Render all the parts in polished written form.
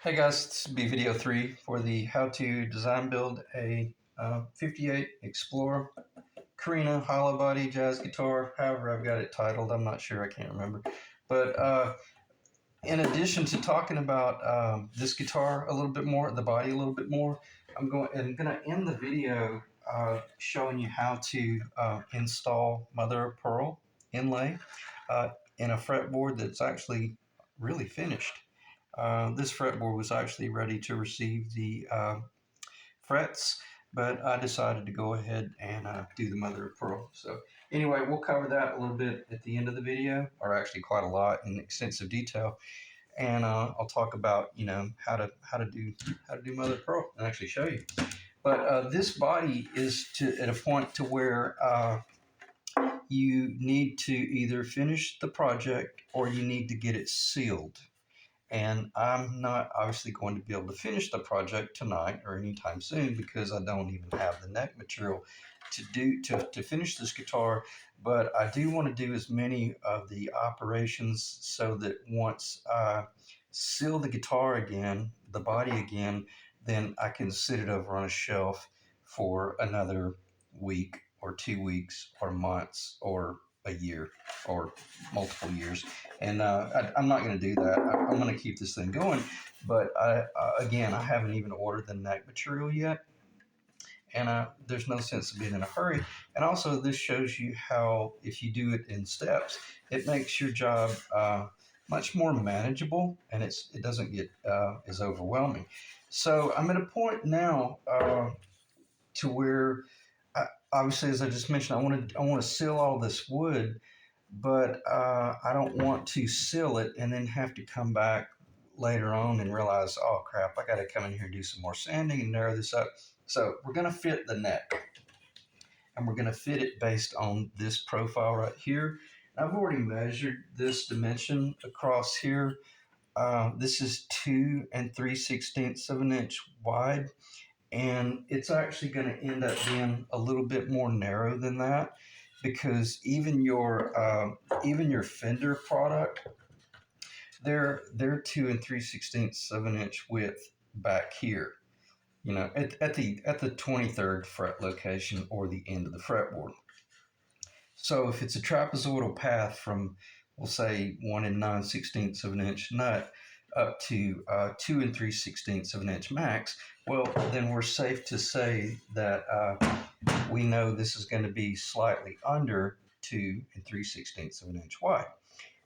Hey guys, this will be video 3 for the how to design build a 58 Explorer Korina hollow body jazz guitar. However, I've got it titled. I'm not sure. I can't remember. But in addition to talking about this guitar a little bit more, the body a little bit more, I'm going to end the video showing you how to install mother of pearl inlay in a fretboard that's actually really finished. This fretboard was actually ready to receive the frets, but I decided to go ahead and do the mother of pearl. So anyway, we'll cover that a little bit at the end of the video, or actually quite a lot in extensive detail. And I'll talk about how to do mother of pearl and actually show you. But this body is at a point to where you need to either finish the project or you need to get it sealed. And I'm not obviously going to be able to finish the project tonight or anytime soon because I don't even have the neck material to finish this guitar. But I do want to do as many of the operations so that once I seal the guitar again, the body again, then I can sit it over on a shelf for another week or 2 weeks or months or a year or multiple years. And I'm not going to do that. I'm going to keep this thing going. But again, I haven't even ordered the neck material yet. And there's no sense of being in a hurry. And also, this shows you how, if you do it in steps, it makes your job much more manageable, and it doesn't get as overwhelming. So I'm at a point now to where, obviously, as I just mentioned, I want to seal all this wood, but I don't want to seal it and then have to come back later on and realize, oh crap, I got to come in here and do some more sanding and narrow this up. So we're going to fit the neck, and we're going to fit it based on this profile right here. I've already measured this dimension across here. This is 2 3/16 of an inch wide, and it's actually going to end up being a little bit more narrow than that, because even your Fender product, they're 2 3/16 of an inch width back here, at the 23rd fret location or the end of the fretboard. So if it's a trapezoidal path from, we'll say, 1 9/16 of an inch nut up to 2 3/16 of an inch max, well, then we're safe to say that we know this is going to be slightly under 2 3/16 of an inch wide.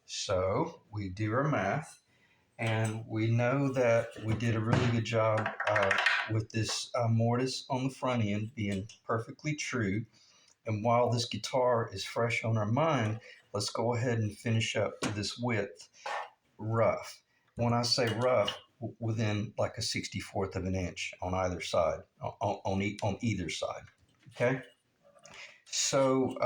So we do our math, and we know that we did a really good job with this mortise on the front end being perfectly true. And while this guitar is fresh on our mind, let's go ahead and finish up to this width rough. When I say rough, within like a 64th of an inch on either side, on either side. Okay. So,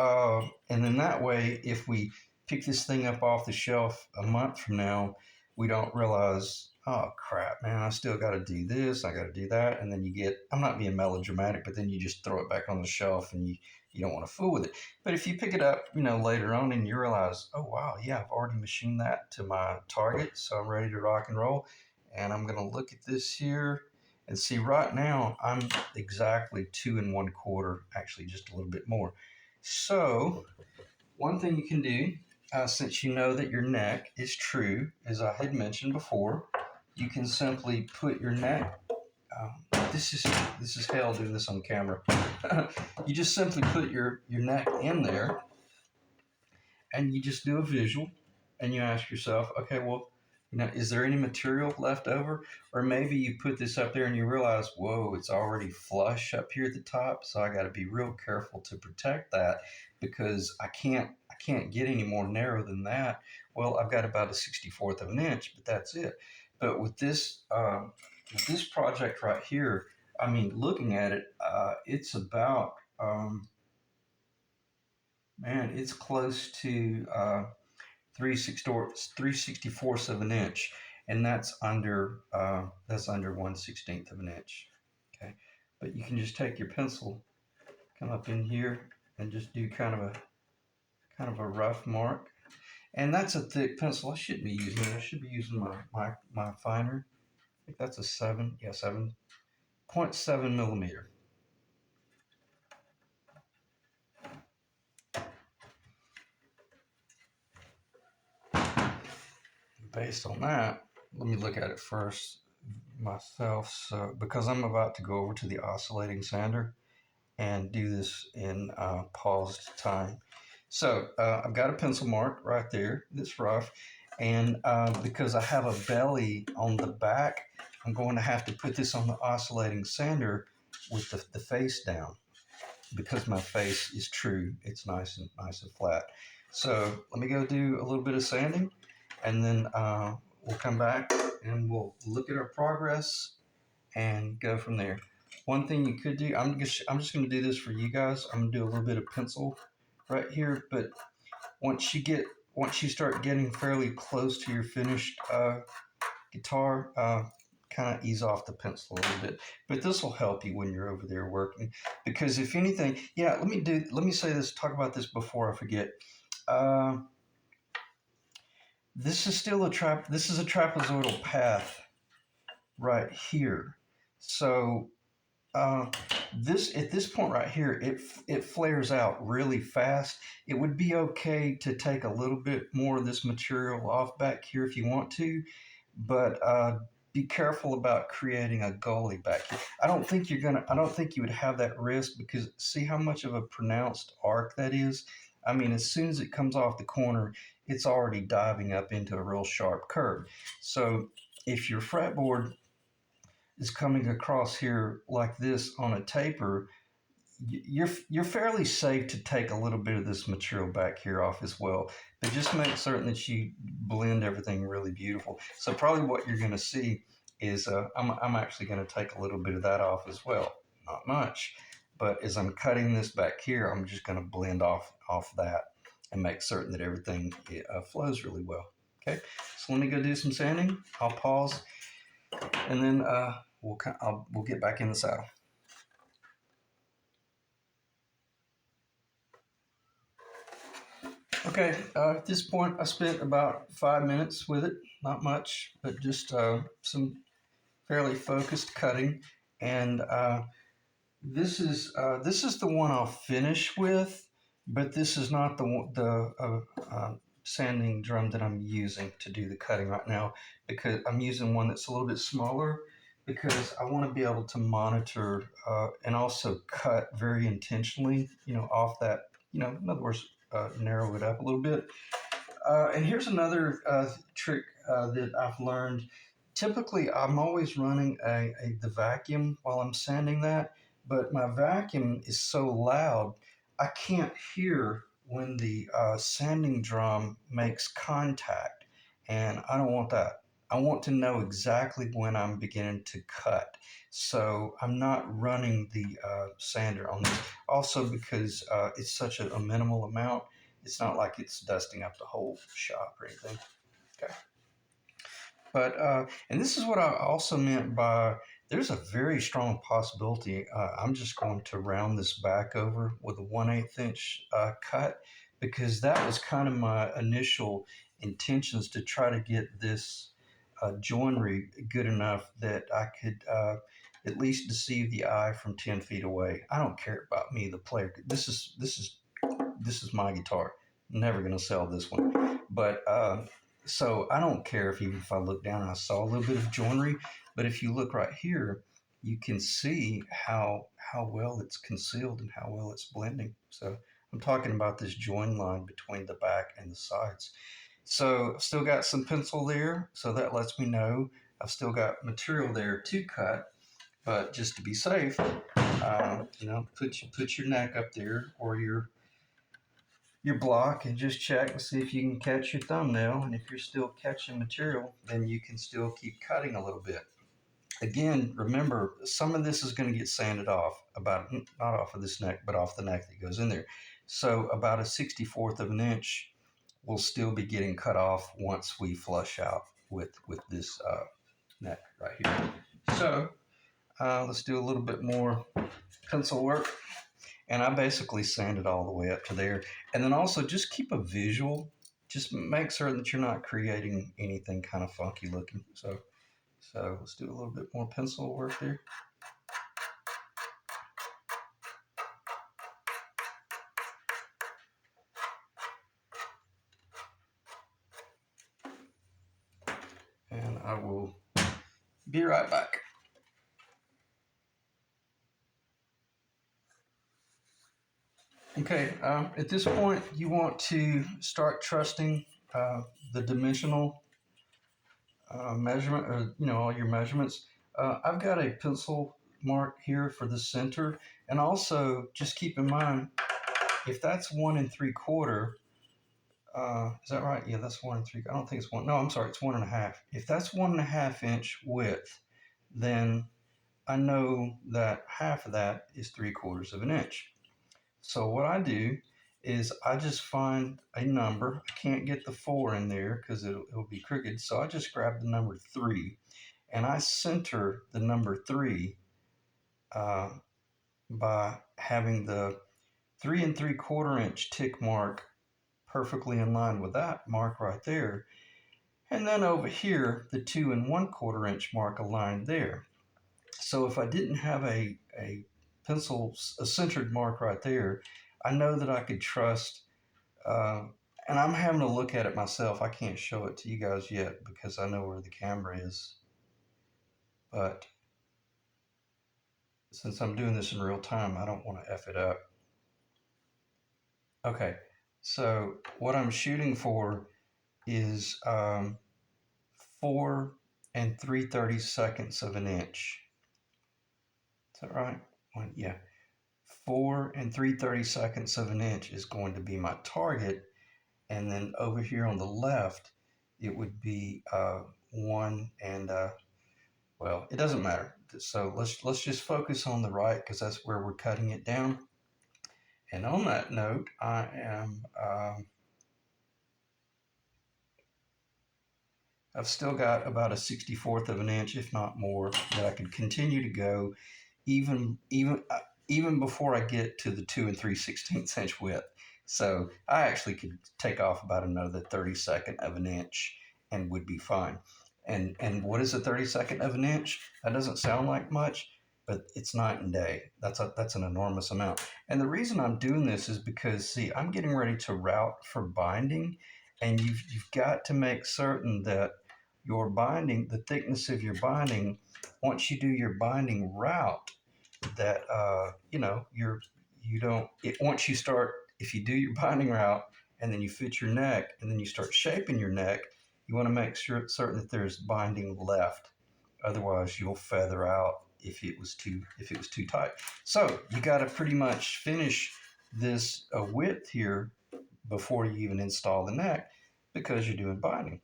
and then that way, if we pick this thing up off the shelf a month from now, we don't realize, oh crap, man, I still got to do this, I got to do that. And then you get, I'm not being melodramatic, but then you just throw it back on the shelf and you don't want to fool with it. But if you pick it up, later on and you realize, oh wow, yeah, I've already machined that to my target, so I'm ready to rock and roll. And I'm going to look at this here and see, right now I'm exactly 2 1/4, actually just a little bit more. So one thing you can do, since you know that your neck is true, as I had mentioned before, you can simply put your neck. This is hell doing this on camera. You just simply put your neck in there, and you just do a visual, and you ask yourself, okay, well, is there any material left over? Or maybe you put this up there and you realize, whoa, it's already flush up here at the top, so I got to be real careful to protect that, because I can't get any more narrow than that. Well, I've got about a 64th of an inch, but that's it. But with this project right here, I mean, looking at it, it's about, it's close to 3/64 of an inch, and that's under 1/16 of an inch. Okay, but you can just take your pencil, come up in here, and just do kind of a rough mark. And that's a thick pencil. I shouldn't be using it. I should be using my finer. think that's a 7.7 millimeter. Based on that, let me look at it first myself. So, because I'm about to go over to the oscillating sander and do this in paused time. So I've got a pencil mark right there that's rough, and because I have a belly on the back, I'm going to have to put this on the oscillating sander with the face down because my face is true. It's nice and flat. So let me go do a little bit of sanding, and then we'll come back and we'll look at our progress and go from there. One thing you could do, I'm just going to do this for you guys. I'm going to do a little bit of pencil right here, but once you start getting fairly close to your finished guitar, kind of ease off the pencil a little bit. But this will help you when you're over there working, because if anything, yeah, let me say this, talk about this before I forget. Uh, this is still a trap. This is a trapezoidal path right here. So uh, this at this point right here, it flares out really fast. It would be okay to take a little bit more of this material off back here if you want to, but be careful about creating a gully back here. I don't think you would have that risk, because see how much of a pronounced arc that is. I mean, as soon as it comes off the corner, it's already diving up into a real sharp curve. So if your fretboard is coming across here like this on a taper, you're fairly safe to take a little bit of this material back here off as well. But just make certain that you blend everything really beautiful. So probably what you're going to see is I'm actually going to take a little bit of that off as well. Not much, but as I'm cutting this back here, I'm just going to blend off that and make certain that everything flows really well. Okay, so let me go do some sanding. I'll pause, and then we'll get back in the saddle. Okay, at this point, I spent about 5 minutes with it. Not much, but just some fairly focused cutting. And this is the one I'll finish with, but this is not the sanding drum that I'm using to do the cutting right now, because I'm using one that's a little bit smaller, because I want to be able to monitor and also cut very intentionally, off that, in other words, narrow it up a little bit. And here's another trick that I've learned. Typically, I'm always running the vacuum while I'm sanding that, but my vacuum is so loud, I can't hear when the sanding drum makes contact, and I don't want that. I want to know exactly when I'm beginning to cut. So I'm not running the sander on this. Also, because it's such a minimal amount, it's not like it's dusting up the whole shop or anything. Okay. But, and this is what I also meant by, there's a very strong possibility I'm just going to round this back over with a 1/8 inch cut, because that was kind of my initial intentions, to try to get this joinery good enough that I could at least deceive the eye from 10 feet away. I don't care about me, the player. This is my guitar. I'm never going to sell this one. But so I don't care if even if I look down and I saw a little bit of joinery. But if you look right here, you can see how well it's concealed and how well it's blending. So I'm talking about this join line between the back and the sides. So I've still got some pencil there, so that lets me know I've still got material there to cut. But just to be safe, put your neck up there, or your block, and just check and see if you can catch your thumbnail. And if you're still catching material, then you can still keep cutting a little bit. Again, remember, some of this is going to get sanded off, about, not off of this neck, but off the neck that goes in there. So about a 64th of an inch will still be getting cut off once we flush out with this neck right here. So let's do a little bit more pencil work. And I basically sand it all the way up to there. And then also just keep a visual. Just make certain that you're not creating anything kind of funky looking. So So let's do a little bit more pencil work there. And I will be right back. Okay, at this point, you want to start trusting the dimensional measurement, or all your measurements. I've got a pencil mark here for the center, and also just keep in mind if that's 1 3/4. Is that right? Yeah, that's 1 3. I don't think it's one. No, I'm sorry, it's 1 1/2. If that's 1 1/2 inch width, then I know that half of that is 3/4 of an inch. So what I do is I just find a number. I can't get the 4 in there because it'll be crooked. So I just grab the number 3 and I center the number 3 uh, by having the 3 3/4 inch tick mark perfectly in line with that mark right there. And then over here, the 2 1/4 inch mark aligned there. So if I didn't have a pencil, a centered mark right there, I know that I could trust, uh, and I'm having to look at it myself. I can't show it to you guys yet because I know where the camera is. But since I'm doing this in real time, I don't want to F it up. Okay, so what I'm shooting for is 4 3/32 of an inch. Is that right? Yeah. 4 3/32 of an inch is going to be my target. And then over here on the left, it would be one and well, it doesn't matter. So let's just focus on the right because that's where we're cutting it down. And on that note, I am I've still got about a 64th of an inch, if not more, that I could continue to go, even before I get to the 2 3/16 inch width. So I actually could take off about another 32nd of an inch and would be fine. And what is a 32nd of an inch? That doesn't sound like much, but it's night and day. That's an enormous amount. And the reason I'm doing this is because, see, I'm getting ready to route for binding, and you've got to make certain that your binding, the thickness of your binding, once you do your binding route, that you don't it once you start, if you do your binding route and then you fit your neck and then you start shaping your neck, you want to make sure certain that there's binding left. Otherwise, you'll feather out if it was too tight. So you got to pretty much finish this width here before you even install the neck because you're doing binding.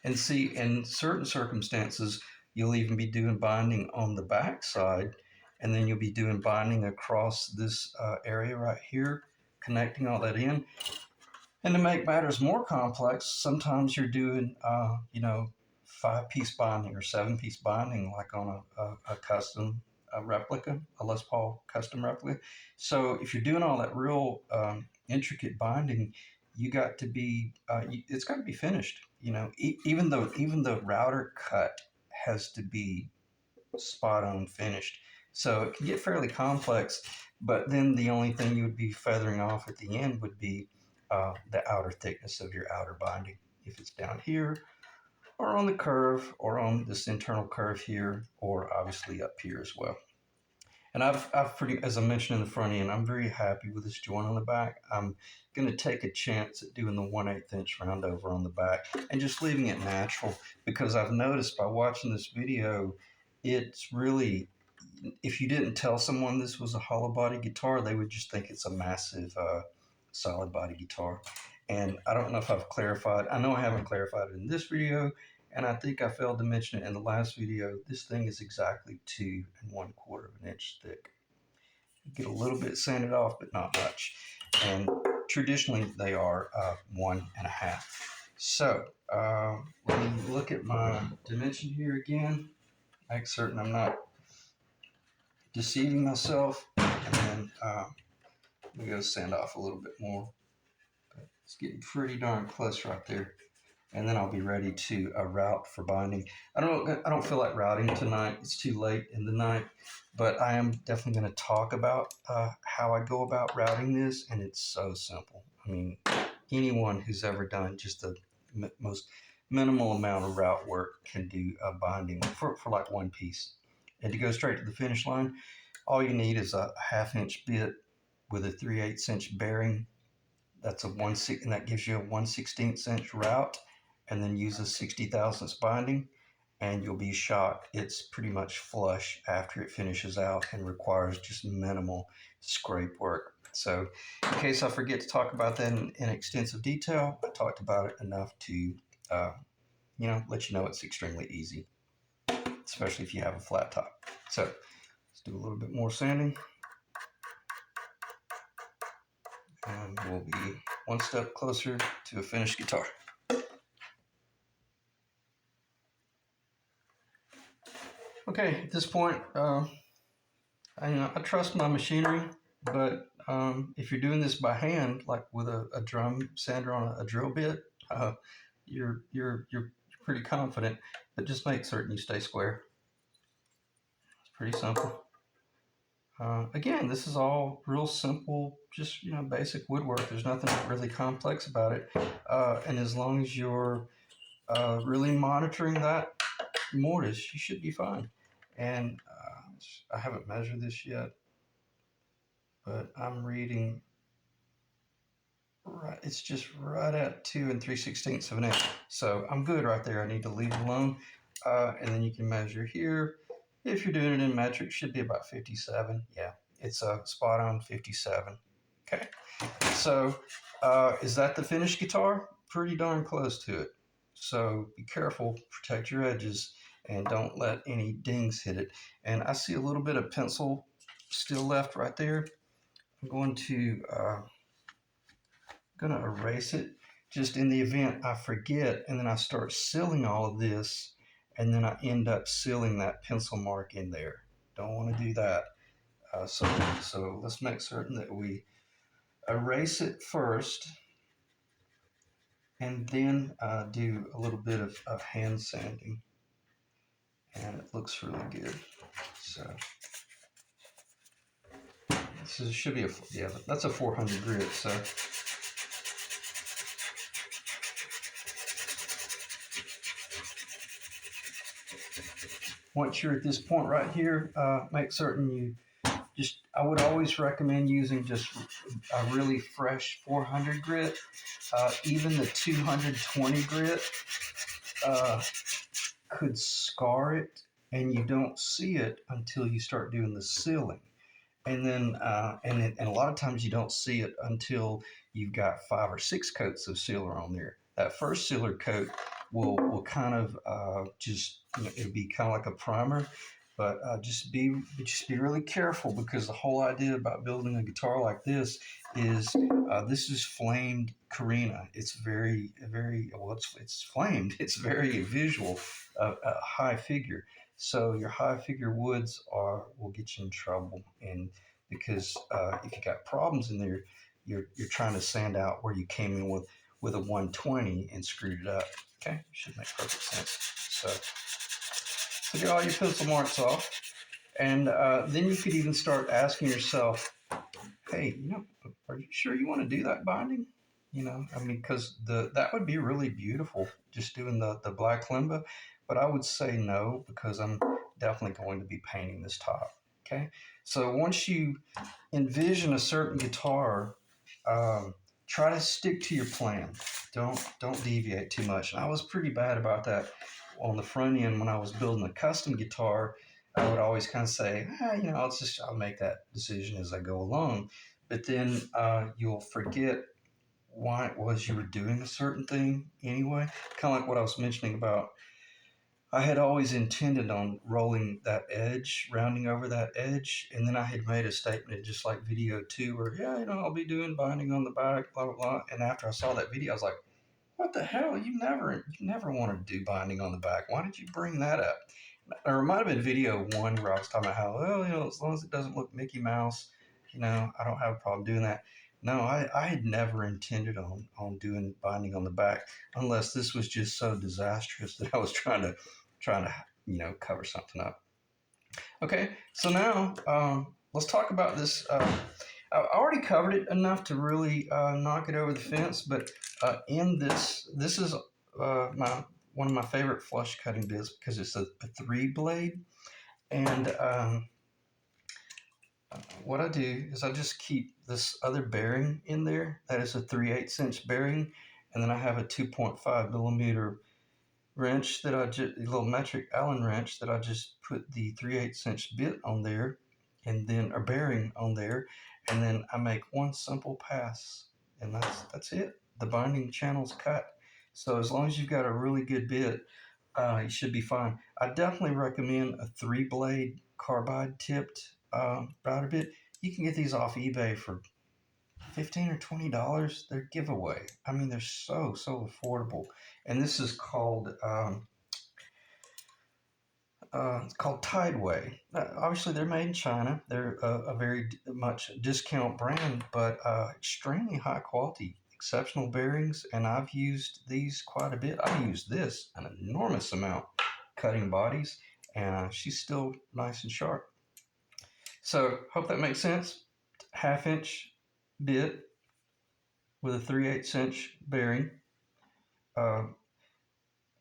And see, in certain circumstances, you'll even be doing binding on the back side, and then you'll be doing binding across this area right here, connecting all that in. And to make matters more complex, sometimes you're doing, 5-piece binding or 7-piece binding, like on a custom replica, a Les Paul custom replica. So if you're doing all that real intricate binding, you got to be, it's got to be finished. Even the router cut has to be spot on finished. So it can get fairly complex, but then the only thing you would be feathering off at the end would be the outer thickness of your outer binding. If it's down here, or on the curve, or on this internal curve here, or obviously up here as well. And I've pretty, as I mentioned in the front end, I'm very happy with this joint on the back. I'm going to take a chance at doing the 1/8 inch round over on the back and just leaving it natural, because I've noticed by watching this video, it's really, if you didn't tell someone this was a hollow body guitar, they would just think it's a massive solid body guitar. And I don't know if I've clarified. I know I haven't clarified it in this video, and I think I failed to mention it in the last video. This thing is exactly 2 1/4 of an inch thick. You get a little bit sanded off, but not much. And traditionally, they are 1 1/2. So let me look at my dimension here again. Make certain I'm not deceiving myself, and then we go sand off a little bit more. But it's getting pretty darn close right there. and then I'll be ready to route for binding. I don't feel like routing tonight. It's too late in the night, but I am definitely going to talk about how I go about routing this, and it's so simple. I mean, anyone who's ever done just the most minimal amount of route work can do binding for like one piece. And to go straight to the finish line, all you need is a 1/2 inch bit with a 3/8 inch bearing. That's a 1/6, and that gives you a 1/16 inch route, and then use a 60 thousandths binding, and you'll be shocked. It's pretty much flush after it finishes out and requires just minimal scrape work. So, in case I forget to talk about that in extensive detail, I talked about it enough to, let you know it's extremely easy, especially if you have a flat top. So, let's do a little bit more sanding, and we'll be one step closer to a finished guitar. Okay, at this point, I trust my machinery, but if you're doing this by hand, like with a drum sander on a drill bit, you're pretty confident. But just make certain you stay square. It's pretty simple. Again, this is all real simple, just basic woodwork. There's nothing really complex about it, and as long as you're really monitoring that mortise, you should be fine. And I haven't measured this yet, but I'm reading right. It's just right at 2 3/16 of an inch. So I'm good right there. I need to leave it alone. And then you can measure here. If you're doing it in metric, should be about 57. Yeah, it's a spot on 57. Okay. So is that the finished guitar? Pretty darn close to it. So be careful, protect your edges, and don't let any dings hit it. And I see a little bit of pencil still left right there. I'm going to erase it just in the event I forget, and then I start sealing all of this, and then I end up sealing that pencil mark in there. Don't want to do that. So let's make certain that we erase it first, and then do a little bit of hand sanding, and it looks really good. So this should be that's a 400 grit. So once you're at this point right here, make certain you I would always recommend using just a really fresh 400 grit. Even the 220 grit could scar it, and you don't see it until you start doing the sealing. And then, and a lot of times you don't see it until you've got 5 or 6 coats of sealer on there. That first sealer coat will kind of it'll be kind of like a primer, but just be really careful, because the whole idea about building a guitar like this is flamed Korina. It's very it's flamed. It's very visual, a high figure. So your high figure woods will get you in trouble, and because if you got problems in there, you're trying to sand out where you came in with a 120 and screwed it up. Okay, should make perfect sense. So get all your pencil marks off, and then you could even start asking yourself, hey, are you sure you want to do that binding? Because that would be really beautiful, just doing the black limba. But I would say no, because I'm definitely going to be painting this top. Okay, so once you envision a certain guitar, try to stick to your plan. Don't deviate too much. And I was pretty bad about that on the front end when I was building a custom guitar. I would always kind of say, I'll make that decision as I go along. But then you'll forget why it was you were doing a certain thing anyway. Kind of like what I was mentioning about, I had always intended on rolling that edge, rounding over that edge, and then I had made a statement just like video 2 where, I'll be doing binding on the back, blah, blah, blah. And after I saw that video, I was like, what the hell? You never want to do binding on the back. Why did you bring that up? Or it might have been video 1 where I was talking about how, as long as it doesn't look Mickey Mouse, I don't have a problem doing that. no, I had never intended on doing binding on the back unless this was just so disastrous that I was trying to cover something up. Okay, so now let's talk about this. I already covered it enough to really knock it over the fence, but in this is my one of my favorite flush cutting bits because it's a 3 blade, and what I do is I just keep this other bearing in there. That is a 3/8 inch bearing, and then I have a 2.5 millimeter wrench that a little metric Allen wrench that I just put the 3/8 inch bit on there, and then a bearing on there, and then I make one simple pass, and that's it. The binding channel's cut. So as long as you've got a really good bit, you should be fine. I definitely recommend a 3 blade carbide tipped router bit. You can get these off eBay for $15 or $20. They're giveaway. I mean, they're so affordable. And this is called it's called Tideway. Obviously, they're made in China. They're a very much discount brand, but extremely high quality, exceptional bearings. And I've used these quite a bit. I use this an enormous amount cutting bodies, and she's still nice and sharp. So, hope that makes sense. 1/2 inch bit with a 3/8 inch bearing. Uh,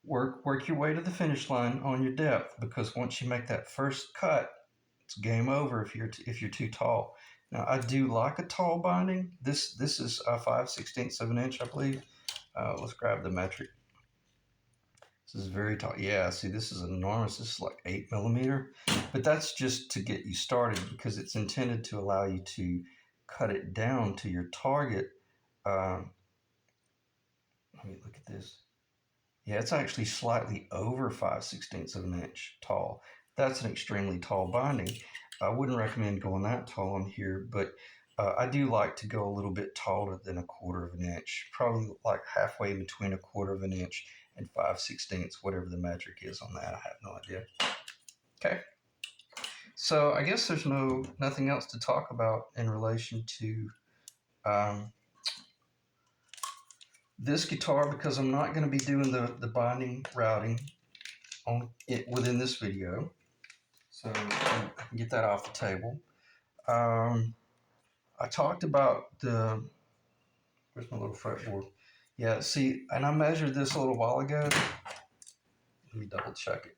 work your way to the finish line on your depth, because once you make that first cut, it's game over if you're too tall. Now I do like a tall binding. This is a 5/16 of an inch, I believe. Let's grab the metric. This is very tall. Yeah, see, this is enormous. This is like 8 millimeter, but that's just to get you started because it's intended to allow you to cut it down to your target. Let me look at this. Yeah, it's actually slightly over 5/16 of an inch tall. That's an extremely tall binding. I wouldn't recommend going that tall on here, but I do like to go a little bit taller than 1/4 of an inch, probably like halfway between 1/4 of an inch and 5/16, whatever the metric is on that. I have no idea. Okay, so I guess there's nothing else to talk about in relation to this guitar, because I'm not going to be doing the binding routing on it within this video, so I can get that off the table. I talked about where's my little fretboard? Yeah, see, and I measured this a little while ago. Let me double check it.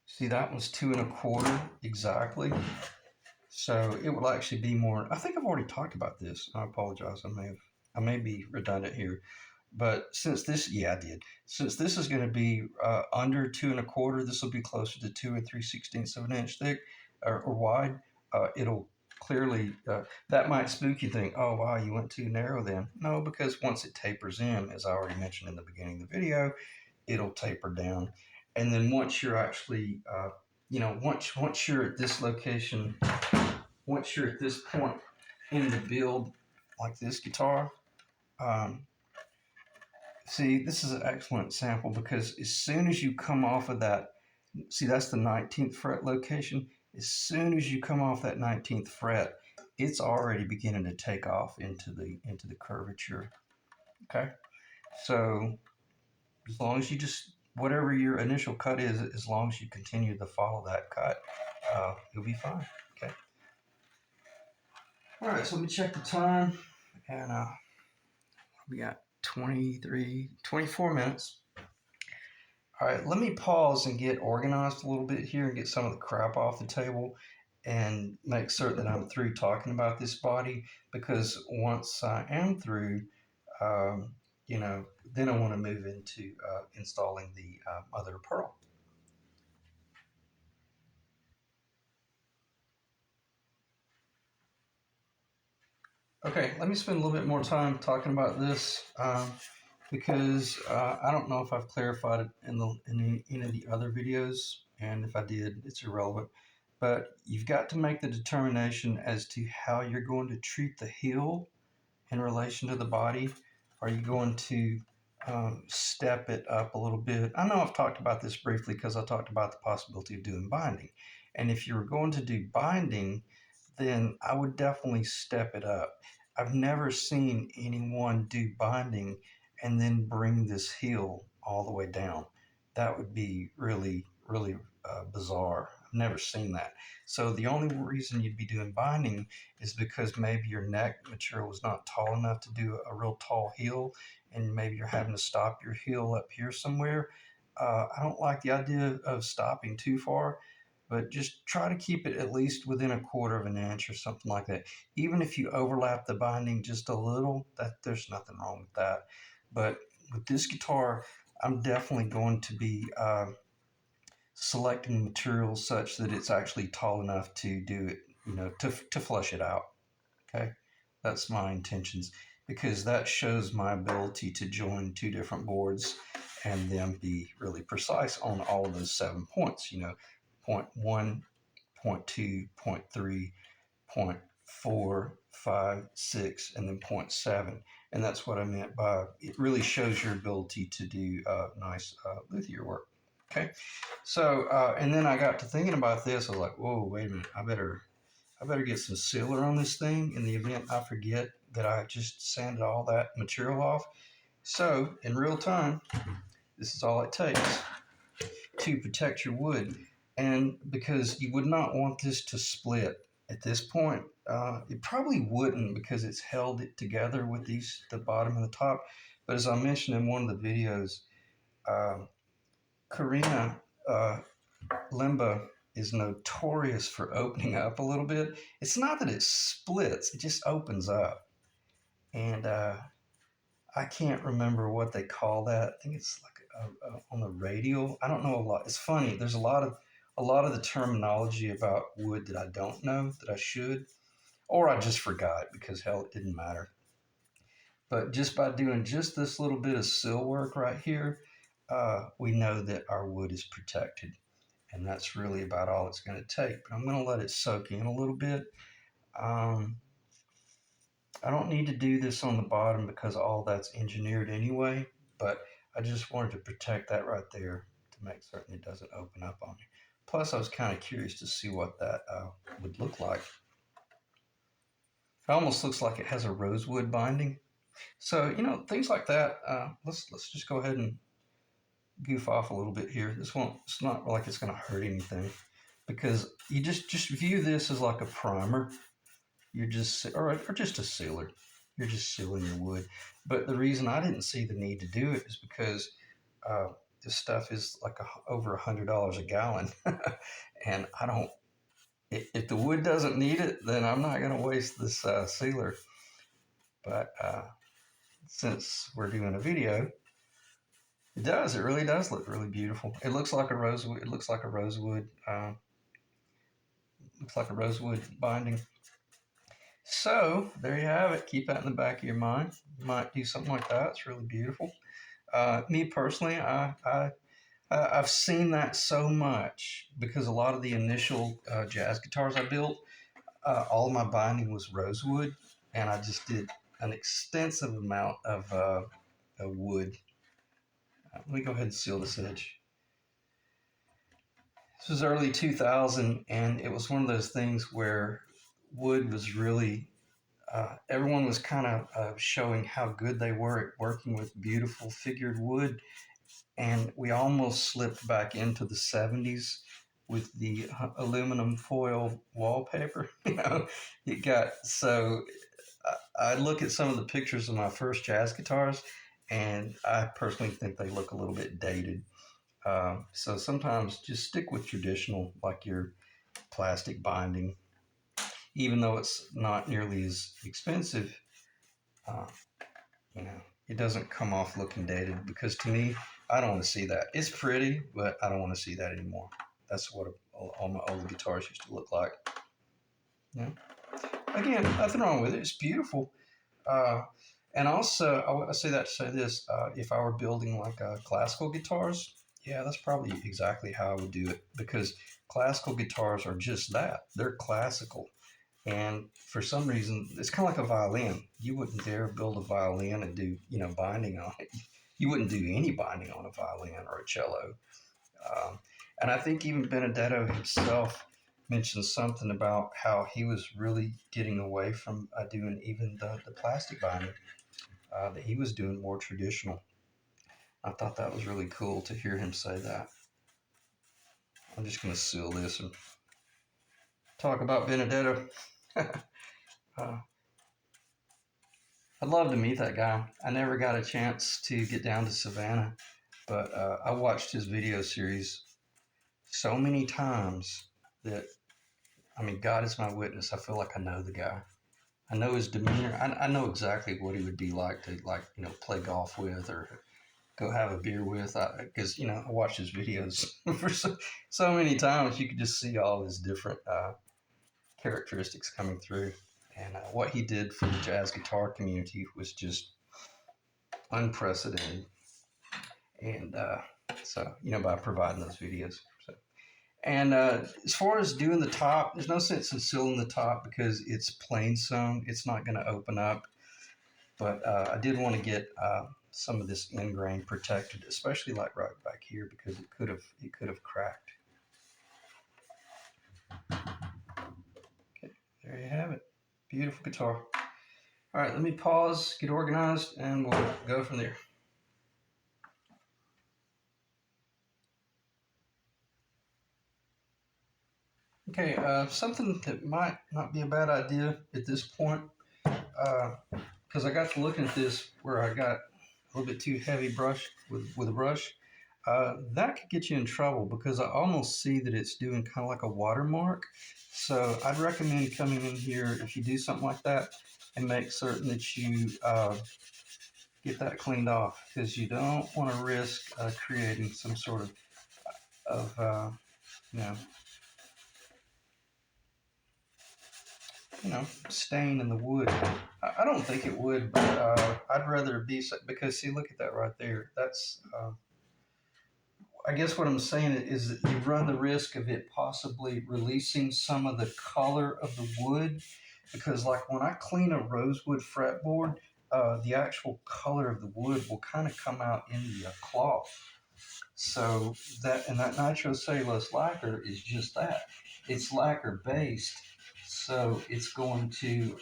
See, that one's 2 1/4 exactly. So it will actually be more. I think I've already talked about this. I apologize. I may be redundant here. But since this, yeah, I did. Since this is going to be under 2 1/4, this will be closer to 2 3/16 of an inch thick or wide. It'll clearly, that might spook you, think, oh, wow, you went too narrow then. No, because once it tapers in, as I already mentioned in the beginning of the video, it'll taper down. And then once you're actually, once you're at this location, once you're at this point in the build, like this guitar, see, this is an excellent sample because as soon as you come off of that, see, that's the 19th fret location. As soon as you come off that 19th fret, it's already beginning to take off into the curvature. Okay, so as long as you just, whatever your initial cut is, as long as you continue to follow that cut, you'll be fine. Okay. All right, so let me check the time, and we got 24 minutes. All right, let me pause and get organized a little bit here and get some of the crap off the table and make certain that I'm through talking about this body, because once I am through, then I want to move into installing the mother of pearl. Okay, let me spend a little bit more time talking about this because I don't know if I've clarified it in any of the other videos, and if I did, it's irrelevant. But you've got to make the determination as to how you're going to treat the heel in relation to the body. Are you going to step it up a little bit. I know I've talked about this briefly because I talked about the possibility of doing binding. And if you're going to do binding, then I would definitely step it up. I've never seen anyone do binding and then bring this heel all the way down. That would be really, really bizarre. I've never seen that. So the only reason you'd be doing binding is because maybe your neck material was not tall enough to do a real tall heel, and maybe you're having to stop your heel up here somewhere. I don't like the idea of stopping too far, but just try to keep it at least within a quarter of an inch or something like that. Even if you overlap the binding just a little, that there's nothing wrong with that. But with this guitar, I'm definitely going to be selecting materials such that it's actually tall enough to do it, to flush it out. Okay, that's my intentions, because that shows my ability to join two different boards and then be really precise on all of those 7 points. Point one, point two, point three, point four, five, six, and then point seven. And that's what I meant by it really shows your ability to do nice luthier work. Okay, so and then I got to thinking about this. I was like, whoa, wait a minute, I better get some sealer on this thing in the event I forget that I just sanded all that material off. So in real time, this is all it takes to protect your wood. And because you would not want this to split at this point, it probably wouldn't because it's held it together with the bottom and the top. But as I mentioned in one of the videos, uh, Korina limba is notorious for opening up a little bit. It's not that it splits, it just opens up. And I can't remember what they call that. I think it's like on the radial. I don't know a lot. It's funny. There's a lot of the terminology about wood that I don't know that I should, or I just forgot because hell, it didn't matter. But just by doing just this little bit of sill work right here, we know that our wood is protected. And that's really about all it's going to take. But I'm going to let it soak in a little bit. Um, I don't need to do this on the bottom because all that's engineered anyway, but I just wanted to protect that right there to make certain it doesn't open up on me. Plus, I was kind of curious to see what that would look like. It almost looks like it has a rosewood binding. So, things like that. Let's just go ahead and goof off a little bit here. It's not like it's going to hurt anything, because you just view this as like a primer. You're just, or just a sealer. You're just sealing your wood. But the reason I didn't see the need to do it is because this stuff is like over $100 a gallon, and I don't. If the wood doesn't need it, then I'm not going to waste this sealer. But since we're doing a video, it does. It really does look really beautiful. It looks like a rosewood. It looks like a rosewood. Looks like a rosewood binding. So there you have it. Keep that in the back of your mind. You might do something like that. It's really beautiful. Me personally, I've seen that so much because a lot of the initial jazz guitars I built, all of my binding was rosewood, and I just did an extensive amount of wood. Let me go ahead and seal this edge. This was early 2000, and it was one of those things where wood was really everyone was kind of showing how good they were at working with beautiful figured wood, and we almost slipped back into the 70s with the aluminum foil wallpaper. It got so. I look at some of the pictures of my first jazz guitars, and I personally think they look a little bit dated. So sometimes just stick with traditional, like your plastic binding, even though it's not nearly as expensive. Uh, you know, it doesn't come off looking dated, because to me, I don't want to see that. It's pretty, but I don't want to see that anymore. That's what all my old guitars used to look like. Yeah. Again, nothing wrong with it. It's beautiful. Uh, and also, I say that to say this: if I were building like classical guitars, yeah, that's probably exactly how I would do it, because classical guitars are just that. They're classical. And for some reason, it's kind of like a violin. You wouldn't dare build a violin and do, binding on it. you wouldn't do any binding on a violin or a cello. Um, and I think even Benedetto himself mentioned something about how he was really getting away from doing even the plastic binding, that he was doing more traditional. I thought that was really cool to hear him say that. I'm just going to seal this and talk about Benedetto. uh, I'd love to meet that guy. I never got a chance to get down to Savannah, but I watched his video series so many times that, I mean, God is my witness. I feel like I know the guy. I know his demeanor. I know exactly what he would be like to, like, play golf with or go have a beer with. Because, I watched his videos for so many times. You could just see all his different characteristics coming through. And what he did for the jazz guitar community was just unprecedented. And so, by providing those videos. So. And as far as doing the top, there's no sense in sealing the top because it's plain sewn. It's not going to open up. But I did want to get some of this end grain protected, especially like right back here because it could have cracked. Okay, there you have it. Beautiful guitar. All right, let me pause, get organized, and we'll go from there. Okay, something that might not be a bad idea at this point, because I got to looking at this where I got a little bit too heavy brush with a brush. That could get you in trouble because I almost see that it's doing kind of like a watermark. So I'd recommend coming in here if you do something like that and make certain that you get that cleaned off because you don't want to risk creating some sort of you know stain in the wood. I don't think it would, but I'd rather be because see, look at that right there. That's I guess what I'm saying is that you run the risk of it possibly releasing some of the color of the wood because, like, when I clean a rosewood fretboard, the actual color of the wood will kind of come out in the cloth. So that nitrocellulose lacquer is just that. It's lacquer based, so it's going to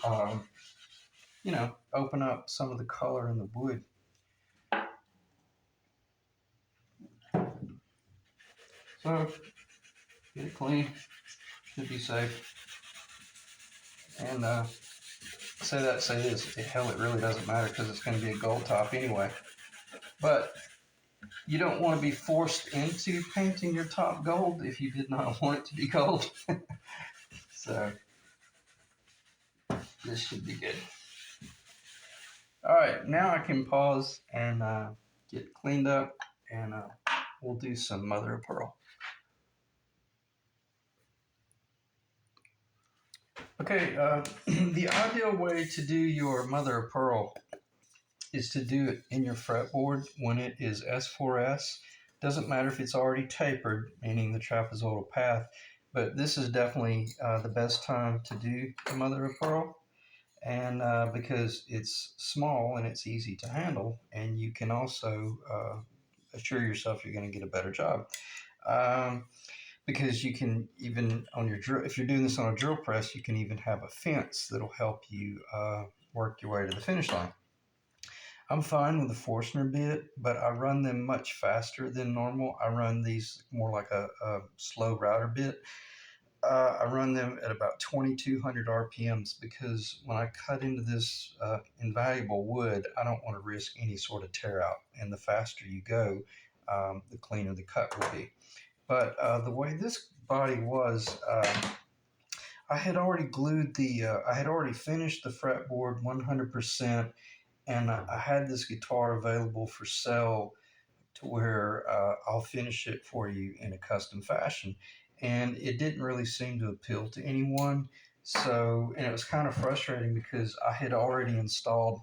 open up some of the color in the wood. So get it clean, should be safe. And say this, hell, it really doesn't matter because it's going to be a gold top anyway. But you don't want to be forced into painting your top gold if you did not want it to be gold. So this should be good. All right, now I can pause and get cleaned up, and we'll do some mother of pearl. Okay, the ideal way to do your mother of pearl is to do it in your fretboard when it is S4S. Doesn't matter if it's already tapered, meaning the trapezoidal path, but this is definitely the best time to do the mother of pearl. And because it's small and it's easy to handle, and you can also assure yourself you're going to get a better job. Because you can even on your drill, if you're doing this on a drill press, you can even have a fence that'll help you work your way to the finish line. I'm fine with the Forstner bit, but I run them much faster than normal. I run these more like a slow router bit. I run them at about 2,200 RPMs because when I cut into this invaluable wood, I don't want to risk any sort of tear out. And the faster you go, the cleaner the cut will be. But the way this body was, I had already I had already finished the fretboard 100%, and I had this guitar available for sale to where I'll finish it for you in a custom fashion. And it didn't really seem to appeal to anyone. So, and it was kind of frustrating because I had already installed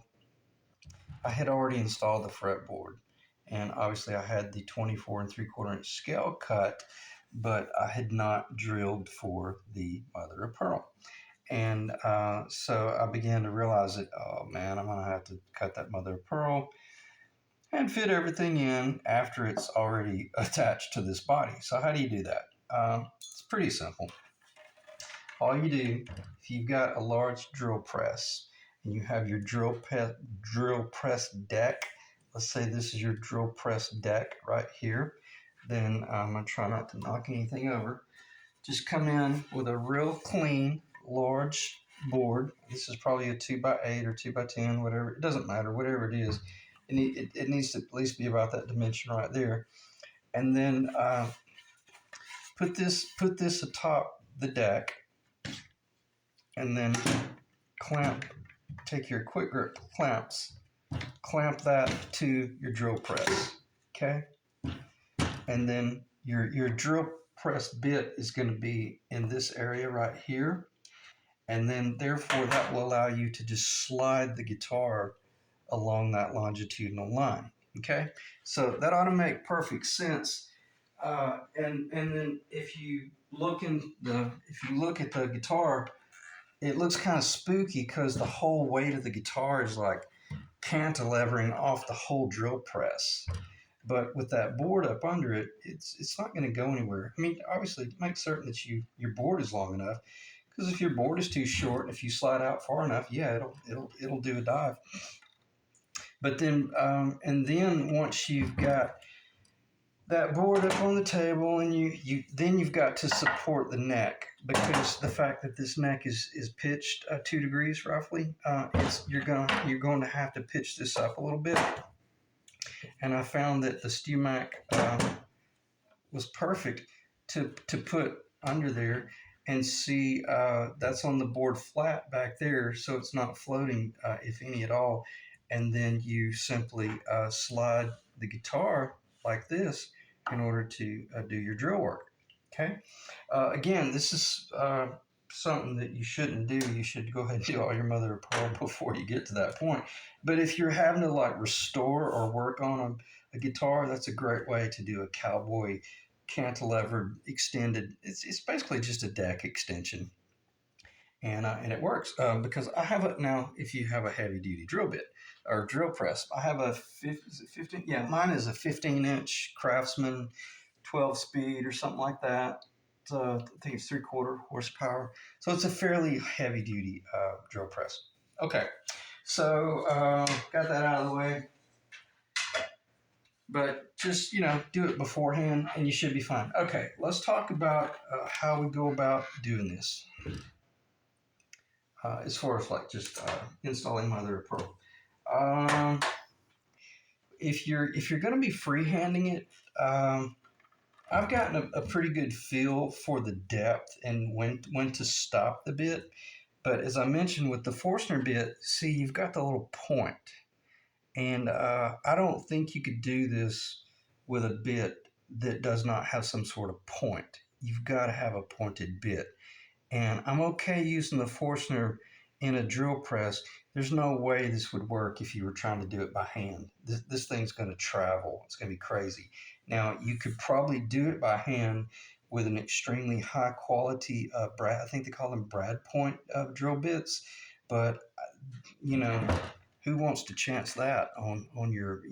the fretboard. And obviously I had the 24 3/4 inch scale cut, but I had not drilled for the mother of pearl. And so I began to realize that, oh man, I'm going to have to cut that mother of pearl. and fit everything in after it's already attached to this body. So how do you do that? It's pretty simple. All you do, if you've got a large drill press and you have your drill press deck, let's say this is your drill press deck right here, then I'm going to try not to knock anything over. Just come in with a real clean, large board. This is probably a 2x8 or 2x10, whatever. It doesn't matter, whatever it is. It needs to at least be about that dimension right there. And then put this atop the deck, and then take your quick grip clamps, clamp that to your drill press, okay? And then your drill press bit is going to be in this area right here, and then therefore that will allow you to just slide the guitar along that longitudinal line, okay? So that ought to make perfect sense. And then if you look at the guitar, it looks kind of spooky because the whole weight of the guitar is like cantilevering off the whole drill press. But with that board up under it, it's not going to go anywhere. I mean, obviously, make certain that your board is long enough, because if your board is too short, if you slide out far enough, yeah, it'll do a dive. But then and then once you've got that board up on the table, and you've got to support the neck, because the fact that this neck is pitched 2 degrees roughly, you're going to have to pitch this up a little bit. And I found that the StewMac was perfect to put under there, and see that's on the board flat back there, so it's not floating, if any at all. And then you simply slide the guitar like this in order to do your drill work. Okay. Again, this is something that you shouldn't do. You should go ahead and do all your mother of pearl before you get to that point. But if you're having to like restore or work on a guitar, that's a great way to do a cowboy cantilevered extended. It's basically just a deck extension, and it works because I have it now. If you have a heavy duty drill bit or drill press, I have a 15. Yeah, mine is a 15-inch Craftsman 12 speed or something like that. I think it's 3/4 horsepower. So it's a fairly heavy duty drill press. Okay, so got that out of the way. But just, do it beforehand and you should be fine. Okay, let's talk about how we go about doing this. As far as like just installing mother of pearl. If you're going to be freehanding it, I've gotten a pretty good feel for the depth and when to stop the bit. But as I mentioned with the Forstner bit, see, you've got the little point. And I don't think you could do this with a bit that does not have some sort of point. You've got to have a pointed bit. And I'm okay using the Forstner in a drill press. There's no way this would work if you were trying to do it by hand. This thing's going to travel. It's going to be crazy. Now, you could probably do it by hand with an extremely high quality, I think they call them Brad point drill bits. But, who wants to chance that on your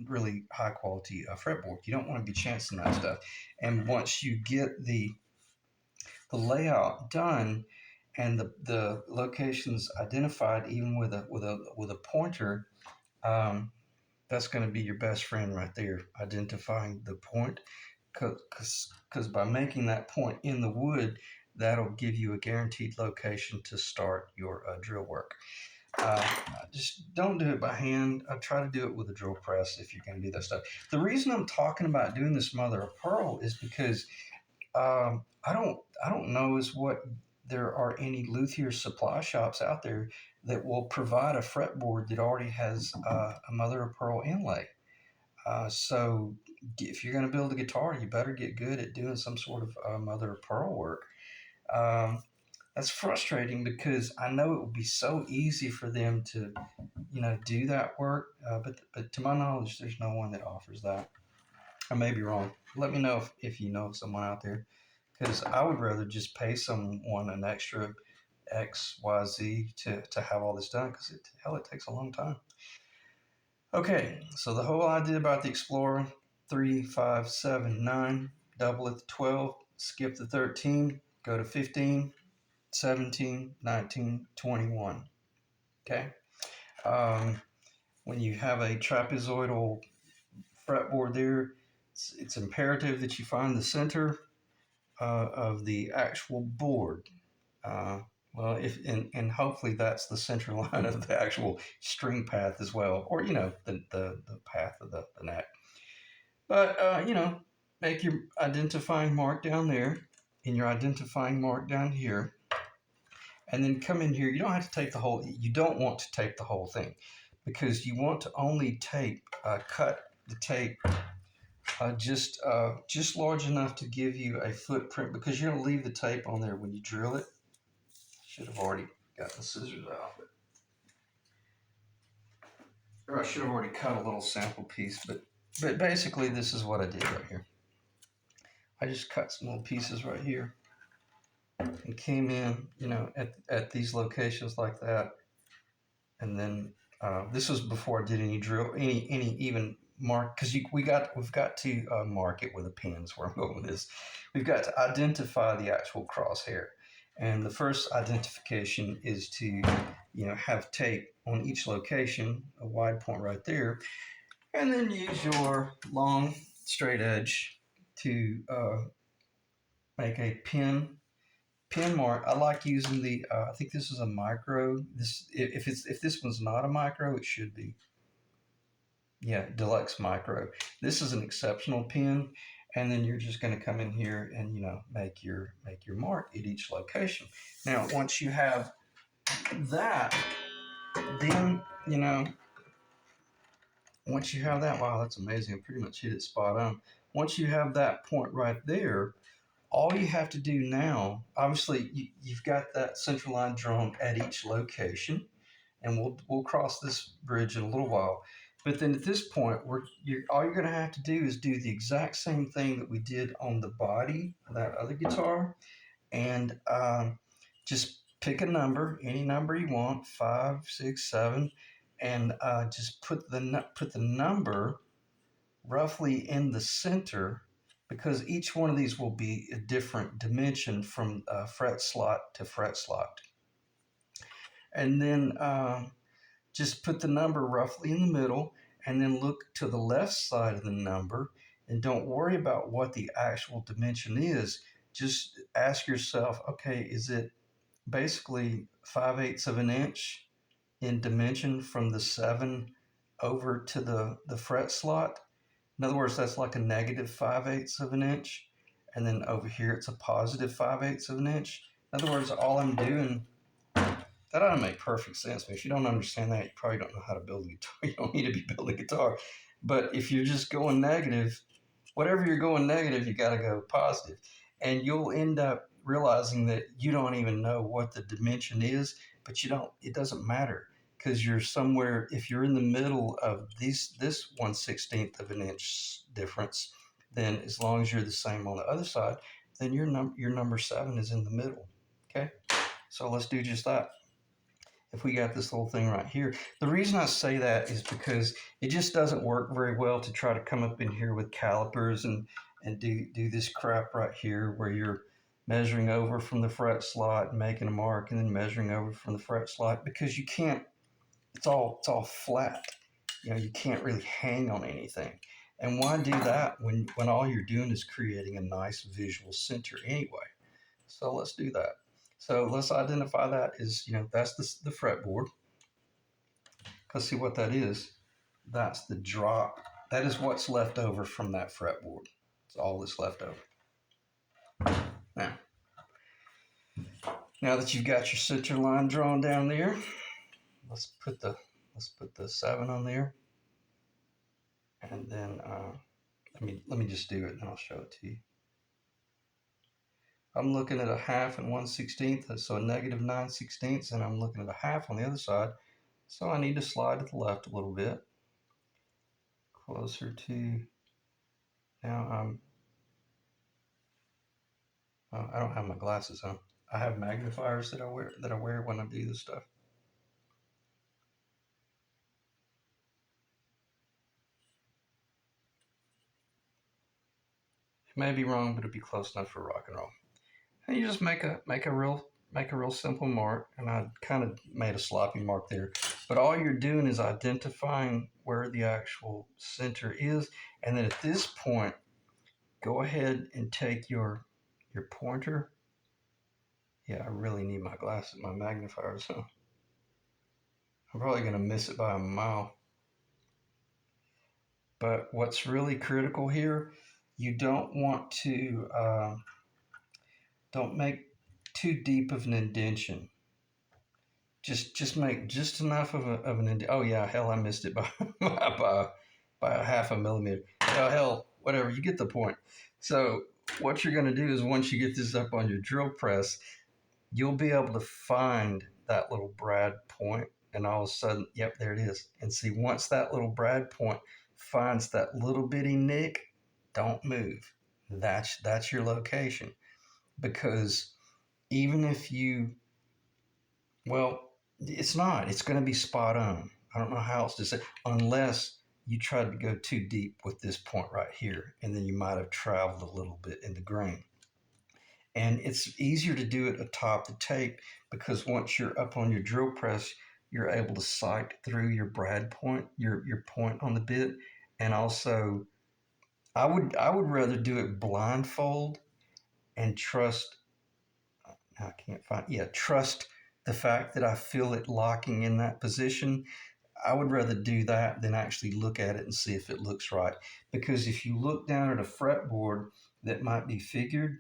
really high quality fretboard? You don't want to be chancing that stuff. And once you get the layout done and the locations identified, even with a pointer, that's going to be your best friend right there, identifying the point, because by making that point in the wood, that'll give you a guaranteed location to start your drill work. Just don't do it by hand. Try to do it with a drill press if you're going to do that stuff. The reason I'm talking about doing this mother of pearl is because I don't know is what there are any luthier supply shops out there that will provide a fretboard that already has a mother of pearl inlay. So if you're going to build a guitar, you better get good at doing some sort of mother of pearl work. That's frustrating because I know it would be so easy for them to, do that work. But to my knowledge, there's no one that offers that. I may be wrong. Let me know if you know of someone out there, because I would rather just pay someone an extra XYZ to have all this done, because it takes a long time. Okay, so the whole idea about the Explorer 3, 5, 7, 9, double it to 12, skip the 13, go to 15, 17, 19, 21. Okay? Um, when you have a trapezoidal fretboard there, it's imperative that you find the center of the actual board. Uh, well, if and hopefully that's the center line of the actual string path as well, or the path of the neck. But make your identifying mark down there, and your identifying mark down here, and then come in here. You don't have to tape the whole. You don't want to tape the whole thing, because you want to only cut the tape just large enough to give you a footprint, because you're going to leave the tape on there when you drill it. Should have already got the scissors out, or I should have already cut a little sample piece. But basically, this is what I did right here. I just cut some little pieces right here and came in, at these locations like that, and then this was before I did any drill, any even mark, because we've got to mark it with a pen. Is where I'm going with this. We've got to identify the actual crosshair, and the first identification is to have tape on each location, a wide point right there, and then use your long straight edge to make a pin mark. I like using the. I think this is a micro. If this one's not a micro, it should be. Yeah, deluxe micro. This is an exceptional pin, and then you're just going to come in here and make your mark at each location. Now, once you have that, then once you have that, wow, that's amazing. I pretty much hit it spot on. Once you have that point right there, all you have to do now, obviously, you've got that central line drawn at each location, and we'll cross this bridge in a little while. But then at this point, all you're going to have to do is do the exact same thing that we did on the body of that other guitar, and just pick a number, any number you want, 5, 6, 7, and just put the number roughly in the center, because each one of these will be a different dimension from fret slot to fret slot. And then just put the number roughly in the middle, and then look to the left side of the number, and don't worry about what the actual dimension is. Just ask yourself, okay, is it basically 5/8 of an inch in dimension from the 7 over to the fret slot? In other words, that's like a negative 5/8 of an inch. And then over here, it's a positive 5/8 of an inch. In other words, all I'm doing, that ought to make perfect sense. But if you don't understand that, you probably don't know how to build a guitar. You don't need to be building a guitar. But if you're just going negative, whatever you're going negative, you got to go positive. And you'll end up realizing that you don't even know what the dimension is, but it doesn't matter, because you're somewhere, if you're in the middle of this 1/16 of an inch difference, then as long as you're the same on the other side, then your number 7 is in the middle. Okay, so let's do just that. If we got this little thing right here, the reason I say that is because it just doesn't work very well to try to come up in here with calipers and do this crap right here, where you're measuring over from the fret slot and making a mark, and then measuring over from the fret slot, because you can't. It's all flat. You can't really hang on anything. And why do that when all you're doing is creating a nice visual center anyway? So let's do that. So let's identify that as, that's the fretboard. Let's see what that is. That's the drop. That is what's left over from that fretboard. It's all that's left over. Now that you've got your center line drawn down there, let's put the 7 on there, and then let me just do it, and I'll show it to you. I'm looking at a half and 1/16, so a negative 9/16, and I'm looking at a half on the other side. So I need to slide to the left a little bit, closer to. Now I don't have my glasses on. I have magnifiers that I wear when I do this stuff. May be wrong, but it'll be close enough for rock and roll. And you just make a real simple mark, and I kind of made a sloppy mark there. But all you're doing is identifying where the actual center is, and then at this point, go ahead and take your pointer. Yeah, I really need my glasses, my magnifiers. So I'm probably going to miss it by a mile. But what's really critical here, you don't want to don't make too deep of an indentation. Just make just enough of an indentation. Oh yeah, hell, I missed it by by a half a millimeter. Oh hell, whatever. You get the point. So what you're going to do is once you get this up on your drill press, you'll be able to find that little brad point, and all of a sudden, yep, there it is. And see, once that little brad point finds that little bitty nick, don't move. That's your location. Because even if you, well, it's not. It's going to be spot on. I don't know how else to say, unless you tried to go too deep with this point right here, and then you might have traveled a little bit in the grain. And it's easier to do it atop the tape because once you're up on your drill press, you're able to sight through your brad point, your point on the bit, and also I would rather do it blindfold and trust. I can't find, yeah, trust the fact that I feel it locking in that position. I would rather do that than actually look at it and see if it looks right. Because if you look down at a fretboard that might be figured,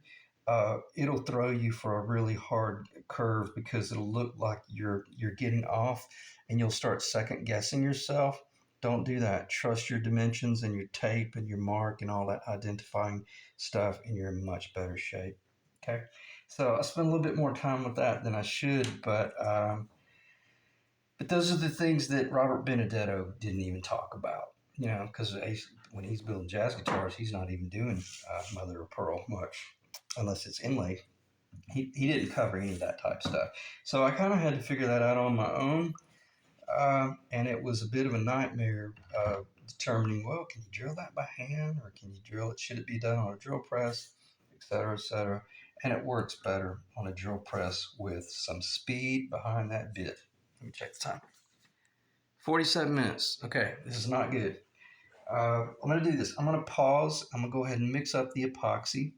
it'll throw you for a really hard curve because it'll look like you're getting off, and you'll start second guessing yourself. Don't do that. Trust your dimensions and your tape and your mark and all that identifying stuff, and you're in much better shape. Okay, so I spent a little bit more time with that than I should, but those are the things that Robert Benedetto didn't even talk about, because when he's building jazz guitars, he's not even doing mother of pearl much, unless it's inlaid. He didn't cover any of that type of stuff. So I kind of had to figure that out on my own, and it was a bit of a nightmare determining, well, can you drill that by hand, or can you drill it? Should it be done on a drill press, et cetera, et cetera. And it works better on a drill press with some speed behind that bit. Let me check the time. 47 minutes. Okay, this is not good. I'm going to do this. I'm going to pause. I'm going to go ahead and mix up the epoxy,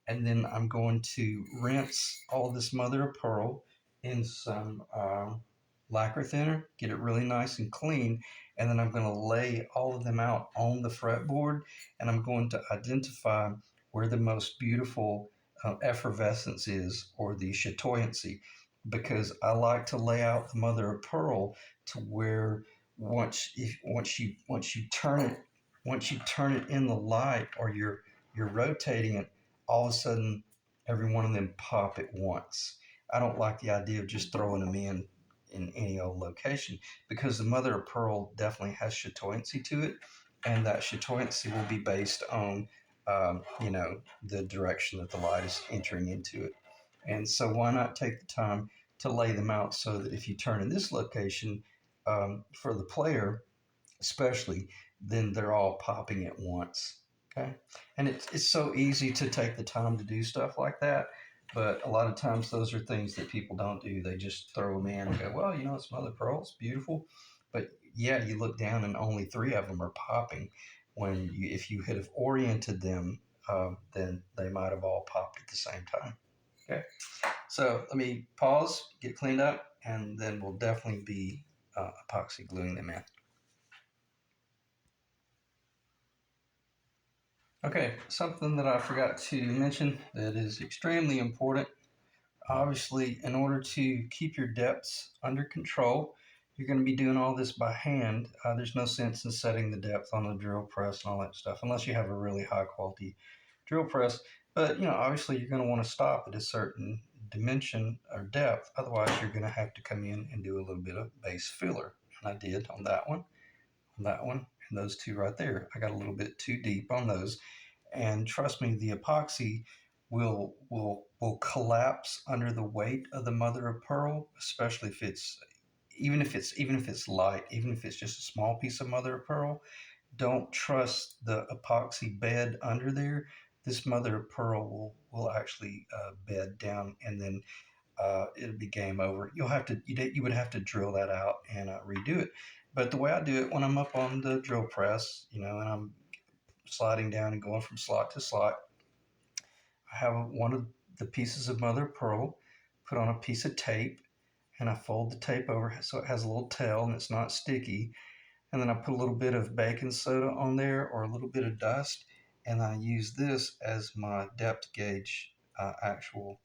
and then I'm going to rinse all of this mother of pearl in some lacquer thinner, get it really nice and clean, and then I'm going to lay all of them out on the fretboard, and I'm going to identify where the most beautiful effervescence is, or the chatoyancy, because I like to lay out the mother of pearl to where once you turn it in the light, or you're rotating it, all of a sudden every one of them pop at once. I don't like the idea of just throwing them in any old location, because the mother of pearl definitely has chatoyancy to it, and that chatoyancy will be based on the direction that the light is entering into it. And so why not take the time to lay them out so that if you turn in this location, for the player especially, then they're all popping at once. Okay, and it's so easy to take the time to do stuff like that, but a lot of times those are things that people don't do. They just throw them in and go, well, it's mother pearl, it's beautiful, but yeah, you look down and only three of them are popping. If you had have oriented them, then they might have all popped at the same time. Okay, so let me pause, get cleaned up, and then we'll definitely be epoxy gluing them in. Okay, something that I forgot to mention that is extremely important. Obviously, in order to keep your depths under control, you're going to be doing all this by hand. There's no sense in setting the depth on the drill press and all that stuff, unless you have a really high quality drill press. But, obviously you're going to want to stop at a certain dimension or depth. Otherwise, you're going to have to come in and do a little bit of base filler. And I did on that one, and those two right there. I got a little bit too deep on those. And trust me, the epoxy will collapse under the weight of the mother of pearl, especially if it's light, even if it's just a small piece of mother of pearl. Don't trust the epoxy bed under there, this mother of pearl will actually bed down, and then it'll be game over. You would have to drill that out and redo it. But the way I do it when I'm up on the drill press, and I'm sliding down and going from slot to slot, I have one of the pieces of mother of pearl put on a piece of tape, and I fold the tape over so it has a little tail and it's not sticky. And then I put a little bit of baking soda on there or a little bit of dust, and I use this as my depth gauge actual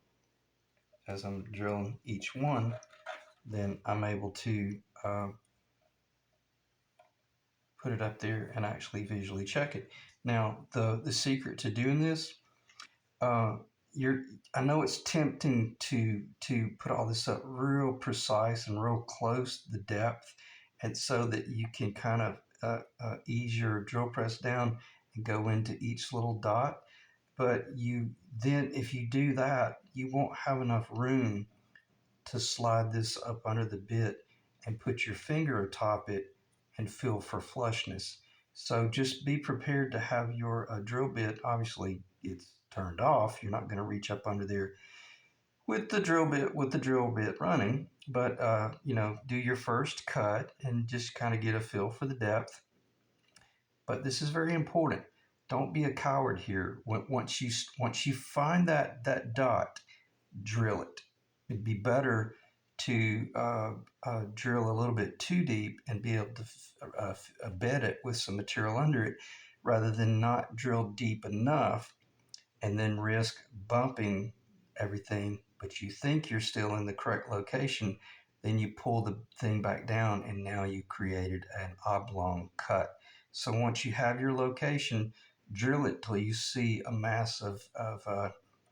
as I'm drilling each one. Then I'm able to put it up there and actually visually check it. Now, the secret to doing this, uh, you're I know it's tempting to put all this up real precise and real close to the depth, and so that you can kind of ease your drill press down and go into each little dot. But if you do that, you won't have enough room to slide this up under the bit and put your finger atop it and feel for flushness. So just be prepared to have your drill bit, obviously it's turned off. You're not going to reach up under there with the drill bit running, but do your first cut and just kind of get a feel for the depth. But this is very important. Don't be a coward here. Once you find that dot, drill it. It'd be better to drill a little bit too deep and be able to bed it with some material under it, rather than not drill deep enough and then risk bumping everything, but you think you're still in the correct location. Then you pull the thing back down, and now you created an oblong cut. So once you have your location, drill it till you see a mass of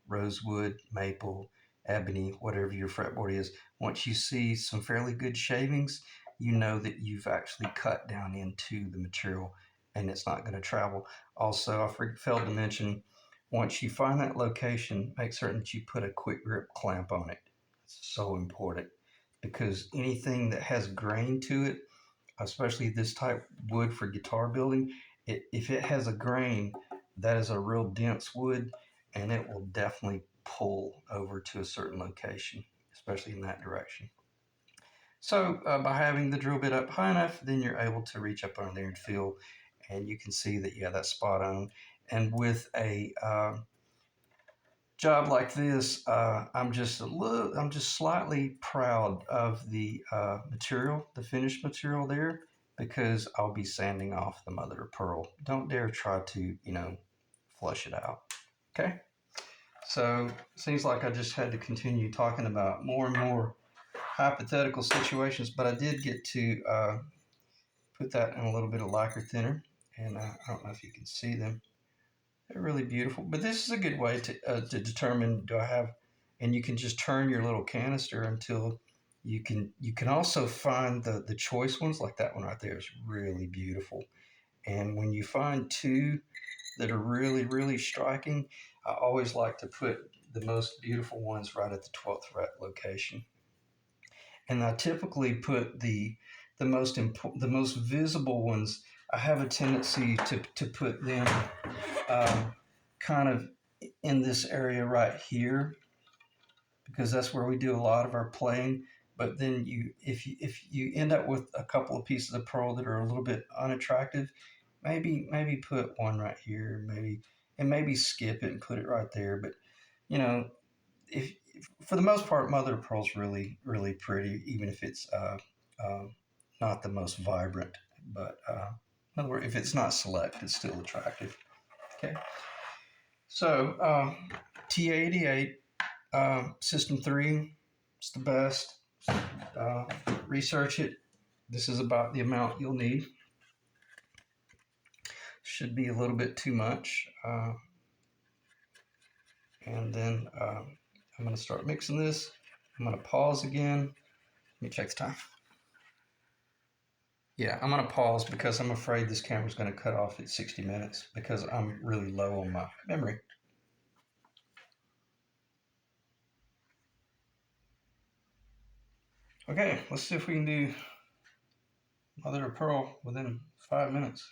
rosewood, maple, ebony, whatever your fretboard is. Once you see some fairly good shavings, you know that you've actually cut down into the material and it's not going to travel. Also, I failed to mention, once you find that location, make certain that you put a quick grip clamp on it. It's so important, because anything that has grain to it, especially this type wood for guitar building, if it has a grain, that is a real dense wood, and it will definitely pull over to a certain location, especially in that direction. So by having the drill bit up high enough, then you're able to reach up under there and feel, and you can see that, yeah, that's spot on. And with a job like this, I'm just slightly proud of the material, the finished material there, because I'll be sanding off the mother of pearl. Don't dare try to, flush it out. Okay. So seems like I just had to continue talking about more and more hypothetical situations, but I did get to put that in a little bit of lacquer thinner, and I don't know if you can see them. They're really beautiful, but this is a good way to determine, do I have, and you can just turn your little canister until you can also find the choice ones, like that one right there is really beautiful. And when you find two that are really, really striking, I always like to put the most beautiful ones right at the 12th fret location. And I typically put the most visible ones. I have a tendency to put them kind of in this area right here, because that's where we do a lot of our playing. But then if you end up with a couple of pieces of pearl that are a little bit unattractive, maybe put one right here, maybe skip it and put it right there. But if for the most part, mother of pearl's really, really pretty, even if it's not the most vibrant. But in other words, if it's not select, it's still attractive. Okay. So T88 System 3, it's the best. Research it. This is about the amount you'll need. Should be a little bit too much. And then I'm going to start mixing this. I'm going to pause again. Let me check the time. Yeah, I'm going to pause because I'm afraid this camera's going to cut off at 60 minutes because I'm really low on my memory. Okay, let's see if we can do mother of pearl within 5 minutes.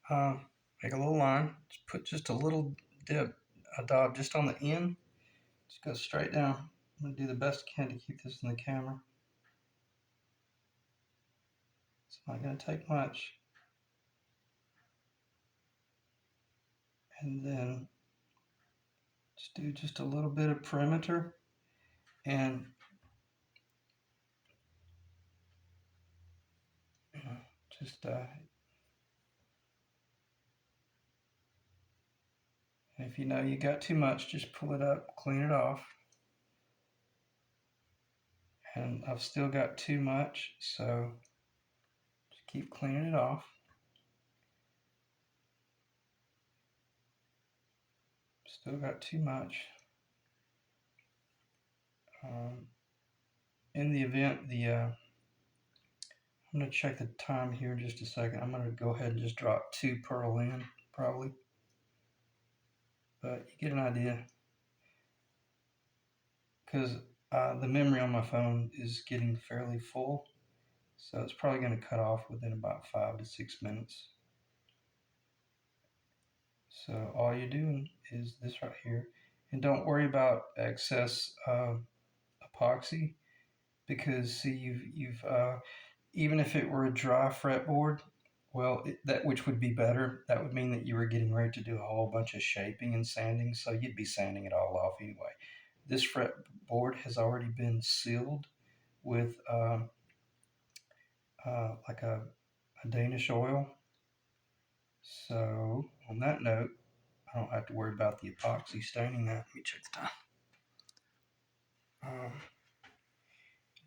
Make a little line, put just a little a dab just on the end. Just go straight down. I'm going to do the best I can to keep this in the camera. It's not going to take much. And then just do just a little bit of perimeter, and just if you know you got too much, just pull it up, clean it off. And I've still got too much, so just keep cleaning it off. Still got too much. In the event I'm going to check the time here in just a second. I'm going to go ahead and just drop 2 pearl in, probably. But you get an idea. Because the memory on my phone is getting fairly full. So it's probably going to cut off within about 5 to 6 minutes. So all you're doing is this right here. And don't worry about excess epoxy. Because see, you've even if it were a dry fretboard, well, that which would be better, that would mean that you were getting ready to do a whole bunch of shaping and sanding, so you'd be sanding it all off anyway. This fretboard has already been sealed with like a Danish oil. So on that note, I don't have to worry about the epoxy staining that. Let me check the time.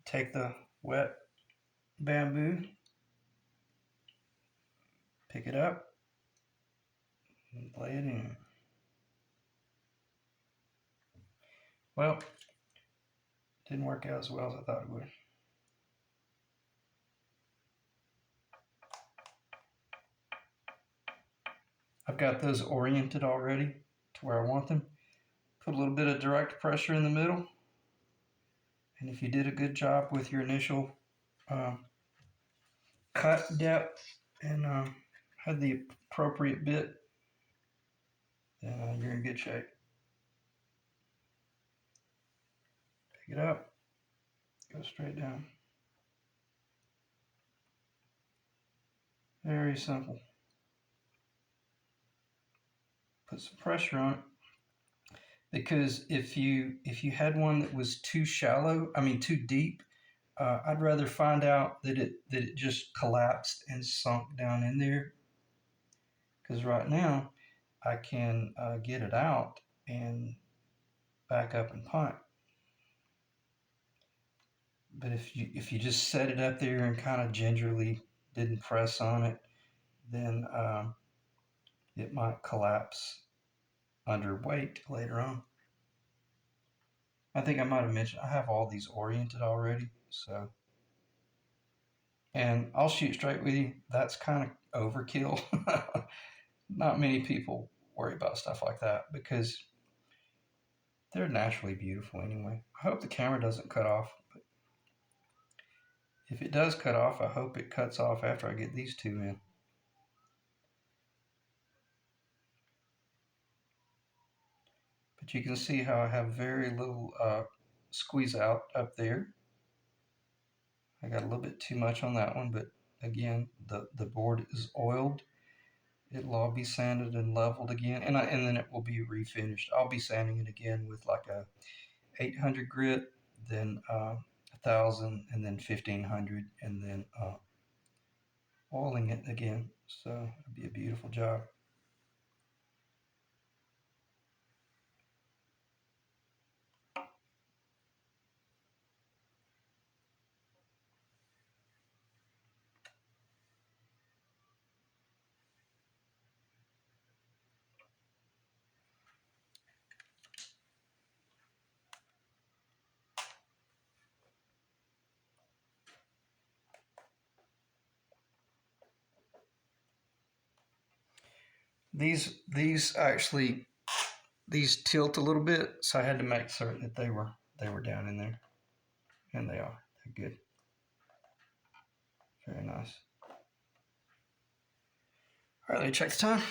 Take the wet bamboo, pick it up, and lay it in. Well, didn't work out as well as I thought it would. I've got those oriented already to where I want them. Put a little bit of direct pressure in the middle. And if you did a good job with your initial cut depth and had the appropriate bit, then you're in good shape. Pick it up, go straight down. Very simple. Put some pressure on it, because if you had one that was too shallow, too deep, I'd rather find out that it just collapsed and sunk down in there. Because right now I can get it out and back up and punt. But if you just set it up there and kind of gingerly didn't press on it, then it might collapse under weight later on. I think I might have mentioned I have all these oriented already, so. And I'll shoot straight with you, that's kind of overkill. Not many people worry about stuff like that because they're naturally beautiful anyway. I hope the camera doesn't cut off, but if it does cut off, I hope it cuts off after I get these 2 in. But you can see how I have very little squeeze out up there. I got a little bit too much on that one, but again, the board is oiled. It'll all be sanded and leveled again, and then it will be refinished. I'll be sanding it again with like a 800 grit, then 1000, and then 1500, and then oiling it again. So it'll be a beautiful job. These actually tilt a little bit, so I had to make certain that they were down in there, and they are. They're good. Very nice. All right, let me check the time.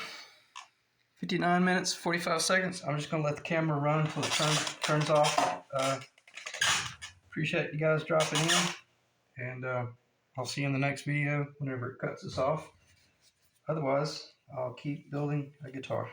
59 minutes, 45 seconds. I'm just going to let the camera run until it turns off. Appreciate you guys dropping in, and I'll see you in the next video whenever it cuts us off. Otherwise, I'll keep building a guitar.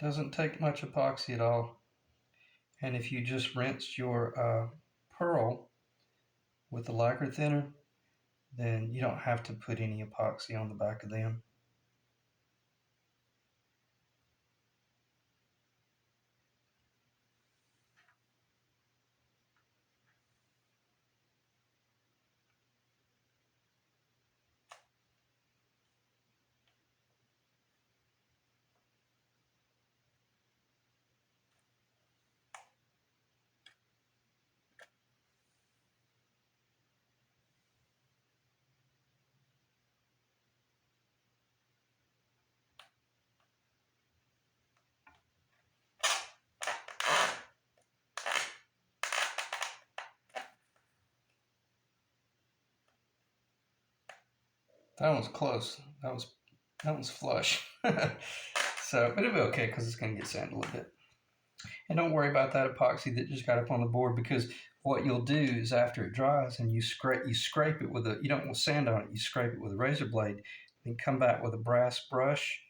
Doesn't take much epoxy at all. And if you just rinsed your pearl with the lacquer thinner, then you don't have to put any epoxy on the back of them. That one's close. That one's flush. So, but it'll be okay because it's going to get sanded a little bit. And don't worry about that epoxy that just got up on the board, because what you'll do is after it dries and you scrape it with you don't want sand on it, you scrape it with a razor blade, then come back with a brass brush